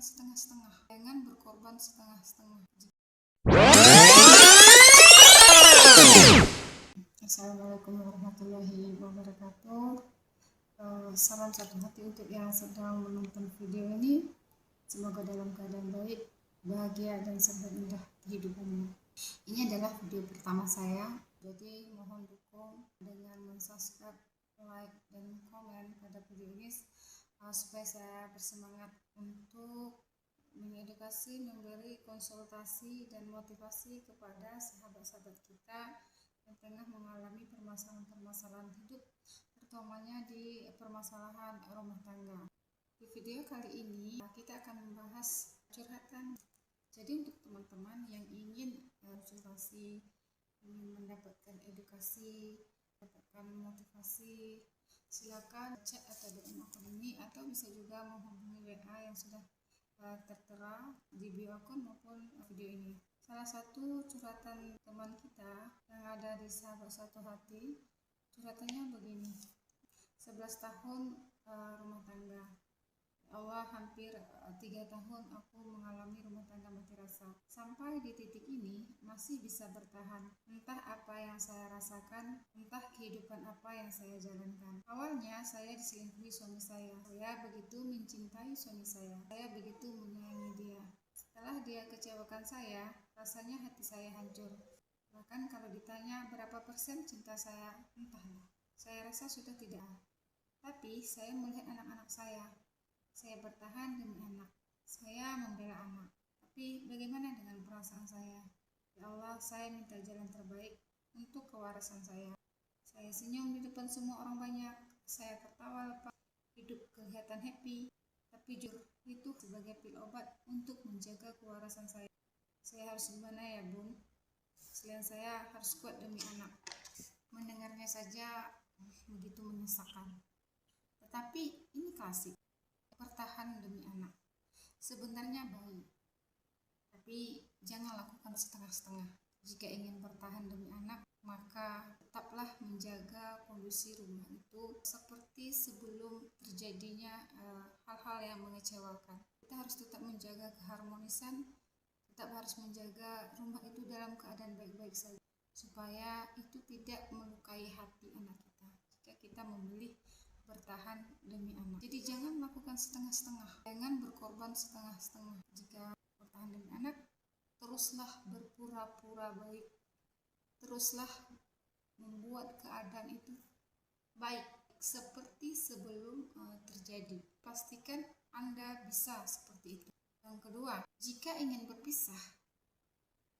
setengah-setengah, jangan berkorban setengah-setengah. Assalamualaikum warahmatullahi wabarakatuh. Salam satu hati untuk yang sedang menonton video ini. Semoga dalam keadaan baik, bahagia, dan serba indah kehidupannya. Ini adalah video pertama saya, jadi mohon dukung dengan subscribe, like, dan komen pada video ini supaya saya bersemangat untuk mengedukasi, memberi konsultasi dan motivasi kepada sahabat-sahabat kita yang tengah mengalami permasalahan-permasalahan hidup, terutamanya di permasalahan rumah tangga. Di video kali ini kita akan membahas curhatan. Jadi untuk teman-teman yang ingin konsultasi, ingin mendapatkan edukasi, mendapatkan motivasi, silakan chat atau DM akun ini, atau bisa juga menghubungi WA yang sudah tertera di bio akun maupun video ini. Salah satu curhatan teman kita yang ada di Sahabat Satu Hati, curhatannya begini. 11 tahun rumah tangga. Allah, hampir 3 tahun aku mengalami rumah tangga mati rasa. Sampai di titik ini masih bisa bertahan. Entah apa yang saya rasakan, entah kehidupan apa yang saya jalankan. Awalnya saya diselingkuhi suami saya. Saya begitu mencintai suami saya. Saya begitu menyayangi dia. Setelah dia kecewakan saya, rasanya hati saya hancur. Bahkan kalau ditanya berapa persen cinta saya, entahlah. Saya rasa sudah tidak. Tapi saya melihat anak-anak saya. Saya bertahan demi anak. Saya membela anak. Tapi bagaimana dengan perasaan saya? Ya Allah, saya minta jalan terbaik untuk kewarasan saya. Saya senyum di depan semua orang banyak. Saya tertawa lepas. Hidup kelihatan happy. Tapi jujur, itu sebagai pil obat untuk menjaga kewarasan saya. Saya harus gimana ya, Bun? Selain saya harus kuat demi anak. Mendengarnya saja begitu menyesakkan. Tetapi ini klasik. Bertahan demi anak sebenarnya baik, tapi jangan lakukan setengah-setengah. Jika ingin bertahan demi anak, maka tetaplah menjaga kondisi rumah itu seperti sebelum terjadinya hal-hal yang mengecewakan. Kita harus tetap menjaga keharmonisan, tetap harus menjaga rumah itu dalam keadaan baik-baik saja, supaya itu tidak melukai hati anak kita jika kita memilih bertahan demi anak. Jadi jangan melakukan setengah-setengah, jangan berkorban setengah-setengah. Jika bertahan demi anak, teruslah berpura-pura baik, teruslah membuat keadaan itu baik seperti sebelum terjadi. Pastikan Anda bisa seperti itu. Yang kedua, jika ingin berpisah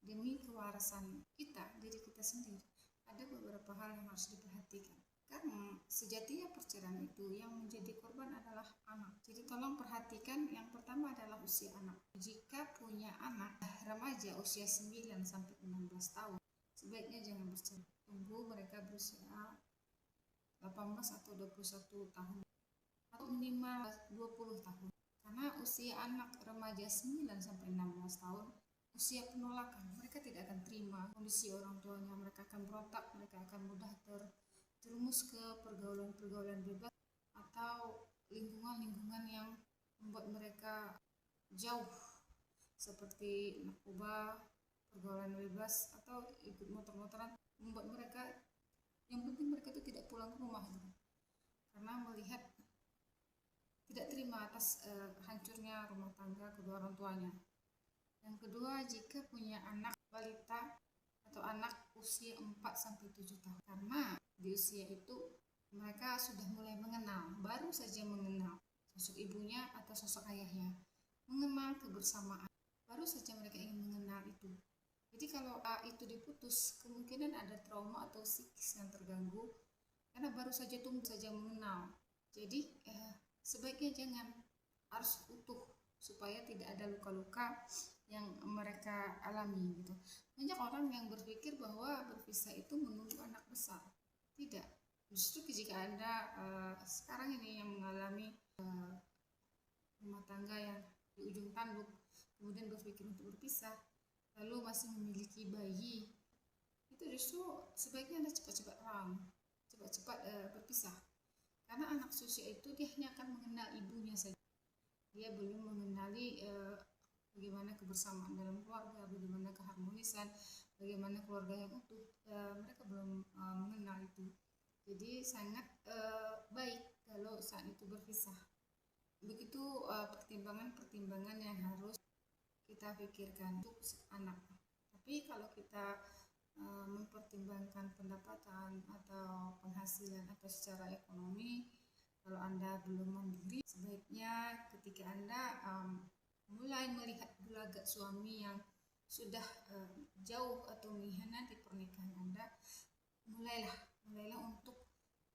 demi kewarasan kita, diri kita sendiri, ada beberapa hal yang harus diperhatikan. Karena sejatinya perceraian itu yang menjadi korban adalah anak. Jadi tolong perhatikan, yang pertama adalah usia anak. Jika punya anak remaja usia 9 sampai 16 tahun, sebaiknya jangan bercerai. Tunggu mereka berusia 18 atau 21 tahun atau minimal 20 tahun. Karena usia anak remaja 9 sampai 16 tahun usia penolakan. Mereka tidak akan terima kondisi orang tuanya, mereka akan berontak, mereka akan mudah terjerumus ke pergaulan-pergaulan bebas atau lingkungan-lingkungan yang membuat mereka jauh, seperti narkoba, pergaulan bebas, atau ikut motor-motoran, membuat mereka yang penting mereka itu tidak pulang ke rumah gitu. Karena melihat tidak terima atas hancurnya rumah tangga kedua orang tuanya. Yang kedua, jika punya anak balita atau anak usia 4-7 tahun, karena di usia itu mereka sudah mulai mengenal, baru saja mengenal sosok ibunya atau sosok ayahnya, mengenal kebersamaan, baru saja mereka ingin mengenal itu. Jadi kalau itu diputus, kemungkinan ada trauma atau psikis yang terganggu karena baru saja tumbuh saja mengenal. Jadi sebaiknya jangan, harus utuh supaya tidak ada luka-luka yang mereka alami gitu. Banyak orang yang berpikir bahwa berpisah itu menunggu anak besar. Tidak. Justru jika Anda sekarang ini yang mengalami rumah tangga yang di ujung tanduk, kemudian berpikir untuk berpisah, lalu masih memiliki bayi, itu justru sebaiknya Anda cepat-cepat berpisah. Karena anak seusia itu dia hanya akan mengenal ibunya saja. dia belum mengenali bagaimana kebersamaan dalam keluarga, bagaimana keharmonisan, bagaimana keluarga yang utuh. Mereka belum mengenal itu. Jadi sangat baik kalau saat itu berpisah. Begitu pertimbangan-pertimbangan yang harus kita pikirkan untuk anak. Tapi kalau kita mempertimbangkan pendapatan atau penghasilan atau secara ekonomi, kalau Anda belum mandiri, sebaiknya ketika Anda mulai melihat gelagat suami yang sudah jauh atau mengkhianati pernikahan Anda, mulailah untuk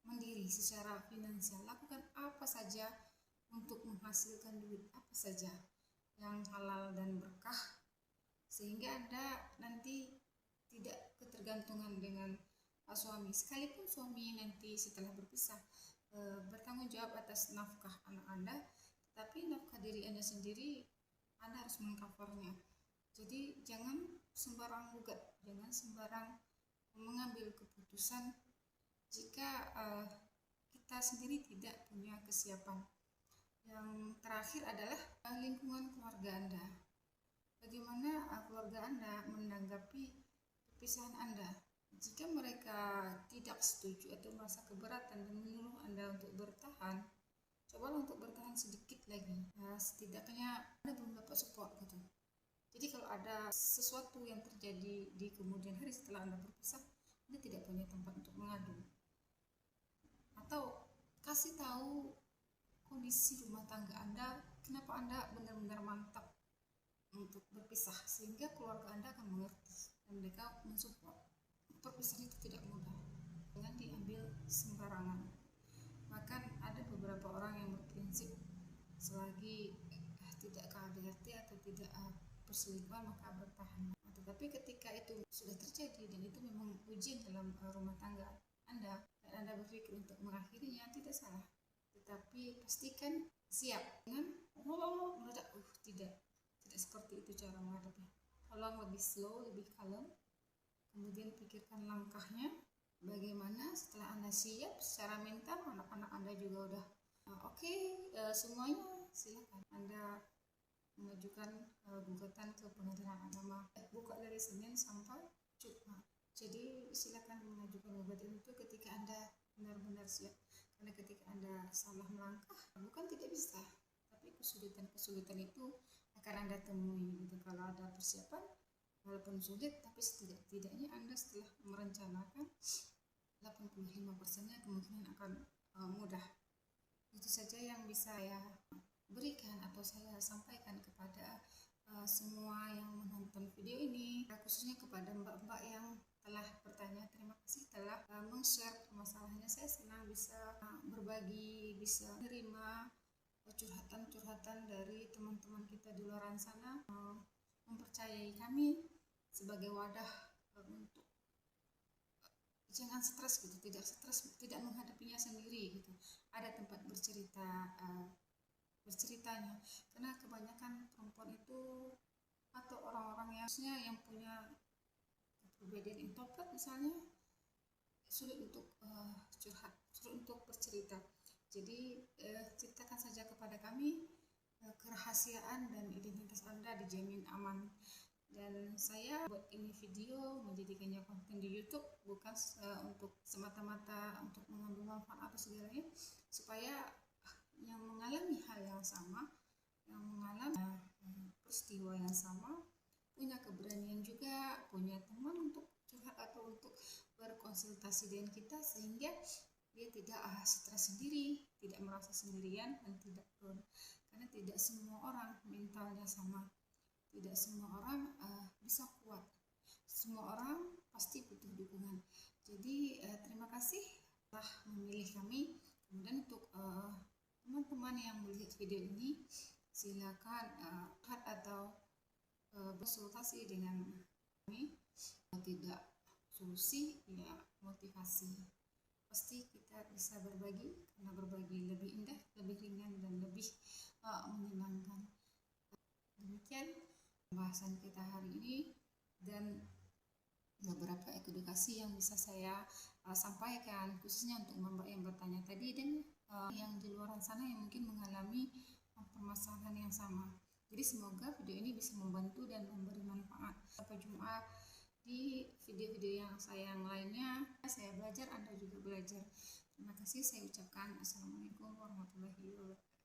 mandiri secara finansial. Lakukan apa saja untuk menghasilkan duit, apa saja yang halal dan berkah, sehingga Anda nanti tidak ketergantungan dengan suami. Sekalipun suami nanti setelah berpisah bertanggung jawab atas nafkah anak Anda, tetapi nafkah diri Anda sendiri Anda harus mengcovernya. Jadi jangan sembarang gugat, jangan sembarang mengambil keputusan jika kita sendiri tidak punya kesiapan. Yang terakhir adalah lingkungan keluarga Anda. Bagaimana keluarga Anda menanggapi perpisahan Anda? Jika mereka tidak setuju atau merasa keberatan dan menyuruh Anda untuk bertahan, cobalah untuk bertahan sedikit lagi. Setidaknya Anda belum dapat support gitu. Jadi kalau ada sesuatu yang terjadi di kemudian hari setelah Anda berpisah, Anda tidak punya tempat untuk mengadu. Atau kasih tahu kondisi rumah tangga Anda, kenapa Anda benar-benar mantap untuk berpisah, sehingga keluarga Anda akan mengerti dan mereka mensupport. Perpisahan itu tidak mudah, jangan diambil sembarangan. Bahkan ada beberapa orang yang berprinsip selagi tidak KDRT atau tidak perselingkuhan maka bertahan. Tetapi ketika itu sudah terjadi dan itu memang ujian dalam rumah tangga Anda dan Anda berpikir untuk mengakhirinya, tidak salah. Tetapi pastikan siap dengan meledak. Tidak seperti itu cara menghadapi. Tolong lebih slow, lebih kalem. Kemudian pikirkan langkahnya. Bagaimana setelah Anda siap secara mental, anak-anak Anda juga udah oke, semuanya, silakan Anda mengajukan gugatan ke pengadilan agama. Buka dari Senin sampai Jumat. Jadi silakan mengajukan gugatan itu ketika Anda benar-benar siap. Karena ketika Anda salah melangkah, bukan tidak bisa, tapi kesulitan itu akan Anda temui gitu. Kalau ada persiapan, walaupun sulit, tapi setidaknya Anda setelah merencanakan 85%-nya kemungkinan akan mudah. Itu saja yang bisa saya berikan atau saya sampaikan kepada semua yang menonton video ini, khususnya kepada mbak-mbak yang telah bertanya. Terima kasih telah meng-share masalahnya. Saya senang bisa berbagi, bisa menerima curhatan-curhatan dari teman-teman kita di luar sana, mempercayai kami sebagai wadah untuk jangan stres gitu, tidak menghadapinya sendiri gitu. Ada tempat berceritanya, karena kebanyakan perempuan itu atau orang-orang yang punya perbedaan introvert misalnya, sulit untuk curhat, sulit untuk bercerita. Jadi ceritakan saja kepada kami, kerahasiaan dan identitas Anda dijamin aman. Dan saya buat ini video menjadikannya konten di YouTube bukan untuk semata-mata untuk mengambil manfaat atau segalanya, supaya yang mengalami hal yang sama, yang mengalami peristiwa yang sama, punya keberanian juga, punya teman untuk curhat atau untuk berkonsultasi dengan kita, sehingga dia tidak stres sendiri, tidak merasa sendirian, dan tidak down. Karena tidak semua orang mentalnya sama, tidak semua orang bisa kuat, semua orang pasti butuh dukungan. Jadi terima kasih telah memilih kami. Kemudian untuk teman-teman yang melihat video ini, silakan atau konsultasi dengan kami. Tidak solusi, ya motivasi. Pasti kita bisa berbagi, karena berbagi lebih indah, lebih ringan, dan lebih menyenangkan. Demikian pembahasan kita hari ini, dan beberapa edukasi yang bisa saya sampaikan khususnya untuk mbak yang bertanya tadi, dan yang di luar sana yang mungkin mengalami permasalahan yang sama. Jadi semoga video ini bisa membantu dan memberi manfaat. Sampai jumpa di video-video yang lainnya. Saya belajar, Anda juga belajar. Terima kasih, saya ucapkan assalamualaikum warahmatullahi wabarakatuh.